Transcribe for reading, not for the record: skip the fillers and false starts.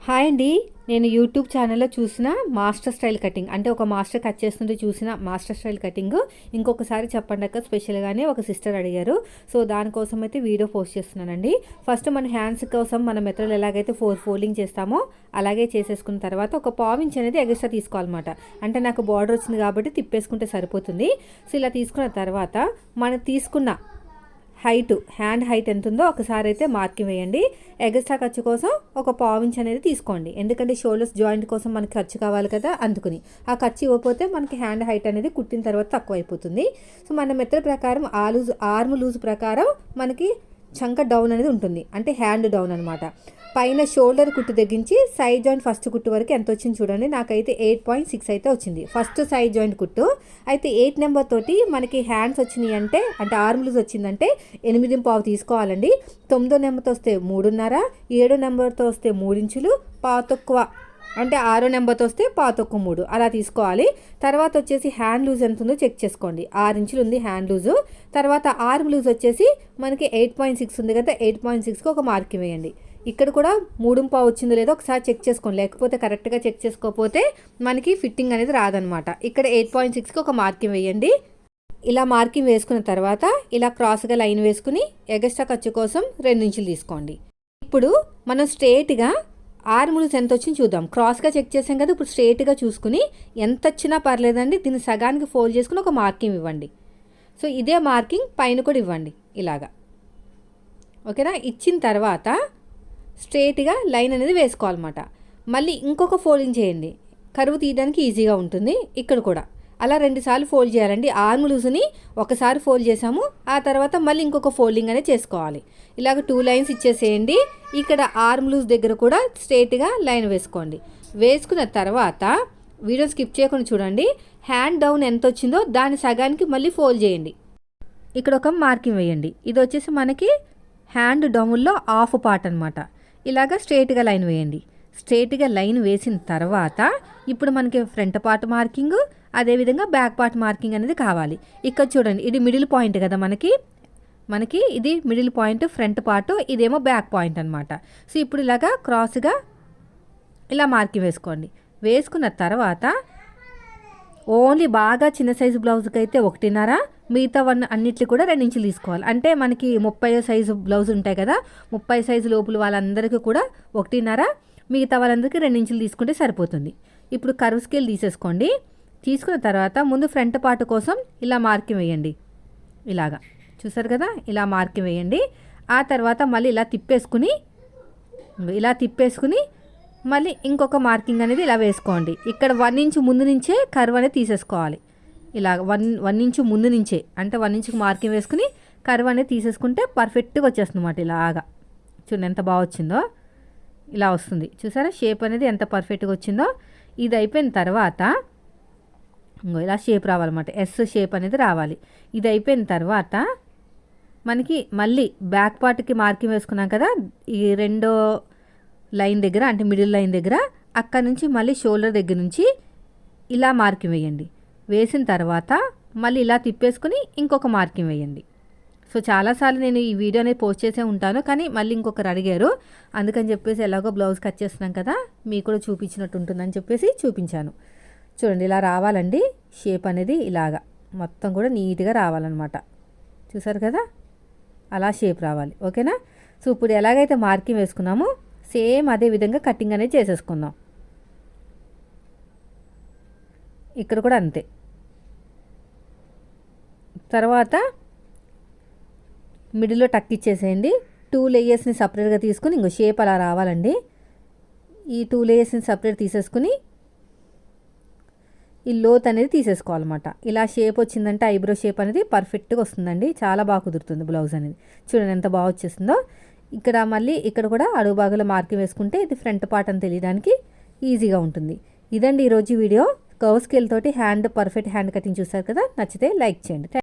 Hi అండి. నేను YouTube ఛానల్లో చూసిన మాస్టర్ స్టైల్ కటింగ్, అంటే ఒక మాస్టర్ కట్ చేస్తుంటే చూసిన మాస్టర్ స్టైల్ కటింగ్ ఇంకొకసారి చెప్పండి అక్క స్పెషల్గానే ఒక సిస్టర్ అడిగారు. సో దానికోసం అయితే వీడియో పోస్ట్ చేస్తున్నానండి. ఫస్ట్ మన హ్యాండ్స్ కోసం మన మెథడ్ ఎలాగైతే ఫోల్డింగ్ చేస్తామో అలాగే చేసేసుకున్న తర్వాత ఒక పావించ్ అనేది ఎగస్ట్రా తీసుకోవాలన్నమాట. అంటే నాకు బార్డర్ వచ్చింది కాబట్టి తిప్పేసుకుంటే సరిపోతుంది. సో ఇలా తీసుకున్న తర్వాత మనం తీసుకున్న హైట్, హ్యాండ్ హైట్ ఎంత ఉందో ఒకసారి అయితే మార్కింగ్ వేయండి. ఎగస్ట్రా ఖర్చు కోసం ఒక పావించ్ అనేది తీసుకోండి. ఎందుకంటే షోల్డర్స్ జాయింట్ కోసం మనకి ఖర్చు కావాలి కదా, అందుకుని ఆ ఖర్చు ఇవ్వకపోతే మనకి హ్యాండ్ హైట్ అనేది కుట్టిన తర్వాత తక్కువ అయిపోతుంది. సో మన మెథడ్ ప్రకారం ఆర్మ్ లూజ్ ప్రకారం మనకి చంక డౌన్ అనేది ఉంటుంది, అంటే హ్యాండ్ డౌన్ అనమాట. పైన షోల్డర్ కుట్టు తగ్గించి సైడ్ జాయింట్ ఫస్ట్ కుట్టు వరకు ఎంత వచ్చింది చూడండి. నాకైతే 8.6 అయితే వచ్చింది ఫస్ట్ సైడ్ జాయింట్ కుట్టు. అయితే 8 నెంబర్ తోటి మనకి హ్యాండ్స్ వచ్చినాయి అంటే ఆర్మ్ లూజ్ వచ్చిందంటే 8.5 తీసుకోవాలండి. 9 నెంబర్తో వస్తే 3.5, 7 నెంబర్తో వస్తే 3 ఇంచులు, తక్కువ అంటే 6 నెంబర్తో వస్తే 3 అలా తీసుకోవాలి. తర్వాత వచ్చేసి హ్యాండ్ లూజ్ ఎంత ఉందో చెక్ చేసుకోండి. 6 ఇంచులు ఉంది హ్యాండ్ లూజు. తర్వాత ఆర్మ్ లూజ్ వచ్చేసి మనకి 8.6 ఉంది కదా, 8.6కి ఒక మార్కింగ్ వేయండి. ఇక్కడ కూడా 3.5 వచ్చిందో లేదో ఒకసారి చెక్ చేసుకోండి, లేకపోతే కరెక్ట్గా చెక్ చేసుకోకపోతే మనకి ఫిట్టింగ్ అనేది రాదనమాట. ఇక్కడ 8.6కి ఒక మార్కింగ్ వేయండి. ఇలా మార్కింగ్ వేసుకున్న తర్వాత ఇలా క్రాస్గా లైన్ వేసుకుని ఎగస్ట్రా ఖర్చు కోసం 2 ఇంచులు తీసుకోండి. ఇప్పుడు మనం స్ట్రేట్గా ఆర్మ్ లూజ్ ఎంత వచ్చింది చూద్దాం. క్రాస్గా చెక్ చేసాం కదా, ఇప్పుడు స్ట్రేట్గా చూసుకుని ఎంత వచ్చినా పర్లేదండి, దీన్ని సగానికి ఫోల్డ్ చేసుకుని ఒక మార్కింగ్ ఇవ్వండి. సో ఇదే మార్కింగ్ పైన కూడా ఇవ్వండి ఇలాగా, ఓకేనా. ఇచ్చిన తర్వాత స్ట్రేట్గా లైన్ అనేది వేసుకోవాలన్నమాట. మళ్ళీ ఇంకొక ఫోల్డింగ్ చేయండి, కరువు తీయడానికి ఈజీగా ఉంటుంది. ఇక్కడ కూడా అలా 2 సార్లు ఫోల్డ్ చేయాలండి. ఆర్మ్ లూజ్ని ఒకసారి ఫోల్డ్ చేసాము, ఆ తర్వాత మళ్ళీ ఇంకొక ఫోల్డింగ్ అనేది చేసుకోవాలి. ఇలాగ 2 లైన్స్ ఇచ్చేసేయండి. ఇక్కడ ఆర్మ్ లూజ్ దగ్గర కూడా స్ట్రేట్గా లైన్ వేసుకోండి. వేసుకున్న తర్వాత వీడియో స్కిప్ చేయకుండా చూడండి. హ్యాండ్ డౌన్ ఎంత వచ్చిందో దాని సగానికి మళ్ళీ ఫోల్డ్ చేయండి. ఇక్కడ ఒక మార్కింగ్ వేయండి. ఇది వచ్చేసి మనకి హ్యాండ్ డౌన్లో హాఫ్ పార్ట్ అనమాట. ఇలాగ స్ట్రేట్గా లైన్ వేయండి. స్ట్రేట్గా లైన్ వేసిన తర్వాత ఇప్పుడు మనకి ఫ్రంట్ పార్ట్ మార్కింగ్, అదేవిధంగా బ్యాక్ పార్ట్ మార్కింగ్ అనేది కావాలి. ఇక్కడ చూడండి, ఇది మిడిల్ పాయింట్ కదా మనకి ఇది మిడిల్ పాయింట్ ఫ్రంట్ పార్ట్, ఇదేమో బ్యాక్ పాయింట్ అనమాట. సో ఇప్పుడు ఇలాగా క్రాస్గా ఇలా మార్కింగ్ వేసుకోండి. వేసుకున్న తర్వాత ఓన్లీ బాగా చిన్న సైజు బ్లౌజ్కి అయితే 1.5, మిగతా అన్నిట్లు కూడా 2 ఇంచులు తీసుకోవాలి. అంటే మనకి 30 సైజు బ్లౌజ్ ఉంటాయి కదా, 30 సైజు లోపల వాళ్ళందరికీ కూడా 1.5, మిగతా వాళ్ళందరికీ 2 ఇంచులు తీసుకుంటే సరిపోతుంది. ఇప్పుడు కర్వ్ స్కేల్ తీసేసుకోండి. తీసుకున్న తర్వాత ముందు ఫ్రంట్ పార్ట్ కోసం ఇలా మార్కింగ్ వేయండి. ఇలాగా చూసారు కదా, ఇలా మార్కింగ్ వేయండి. ఆ తర్వాత మళ్ళీ ఇలా తిప్పేసుకుని మళ్ళీ ఇంకొక మార్కింగ్ అనేది ఇలా వేసుకోండి. ఇక్కడ 1 ఇంచు ముందు నుంచే కర్వ్ అనేది తీసేసుకోవాలి. ఇలా 1 ఇంచు ముందు నుంచే, అంటే 1 ఇంచుకి మార్కింగ్ వేసుకుని కర్వ్ అనేది తీసేసుకుంటే పర్ఫెక్ట్గా వచ్చేస్తుంది అన్నమాట. ఇలాగా చూడండి ఎంత బాగా వచ్చిందో, ఇలా వస్తుంది చూసారా షేప్ అనేది ఎంత పర్ఫెక్ట్గా వచ్చిందో. ఇది అయిపోయిన తర్వాత ఇలా షేప్ రావాలన్నమాట, ఎస్ షేప్ అనేది రావాలి. ఇది అయిపోయిన తర్వాత మనకి మళ్ళీ బ్యాక్ పార్ట్కి మార్కింగ్ వేసుకున్నాం కదా, ఈ 2వ లైన్ దగ్గర, అంటే మిడిల్ లైన్ దగ్గర, అక్కడ నుంచి మళ్ళీ షోల్డర్ దగ్గర నుంచి ఇలా మార్కింగ్ వేయండి. వేసిన తర్వాత మళ్ళీ ఇలా తిప్పేసుకుని ఇంకొక మార్కింగ్ వేయండి. సో చాలాసార్లు నేను ఈ వీడియో అనేది పోస్ట్ చేసే ఉంటాను, కానీ మళ్ళీ ఇంకొకరు అడిగారు, అందుకని చెప్పేసి ఎలాగో బ్లౌజ్ కట్ చేస్తున్నాం కదా మీకు కూడా చూపించినట్టు ఉంటుందని చెప్పేసి చూపించాను. చూడండి ఇలా రావాలండి షేప్ అనేది, ఇలాగా మొత్తం కూడా నీట్గా రావాలన్నమాట. చూసారు కదా, అలా షేప్ రావాలి, ఓకేనా. సో ఇప్పుడు ఎలాగైతే మార్కింగ్ వేసుకున్నామో సేమ్ అదే విధంగా కటింగ్ అనేది చేసేసుకుందాం. ఇక్కడ కూడా అంతే. తర్వాత మిడిల్లో టక్ ఇచ్చేసేయండి. 2 లేయర్స్ని సపరేట్గా తీసుకుని ఇంకో షేప్ అలా రావాలండి. ఈ 2 లేయర్స్ని సపరేట్ తీసేసుకుని ఈ లోత్ అనేది తీసేసుకోవాలన్నమాట. ఇలా షేప్ వచ్చిందంటే ఐబ్రో షేప్ అనేది పర్ఫెక్ట్గా వస్తుందండి, చాలా బాగా కుదురుతుంది బ్లౌజ్ అనేది. చూడండి ఎంత బాగా వచ్చేస్తుందో. ఇక్కడ మళ్ళీ ఇక్కడ కూడా అడుగు భాగంలో మార్కింగ్ వేసుకుంటే ఇది ఫ్రంట్ పార్ట్ అని తెలియడానికి ఈజీగా ఉంటుంది. ఇదండి ఈరోజు వీడియో. కర్వ్ స్కేల్ తోటి పర్ఫెక్ట్ హ్యాండ్ కటింగ్ చూసారు కదా, నచ్చితే లైక్ చేయండి.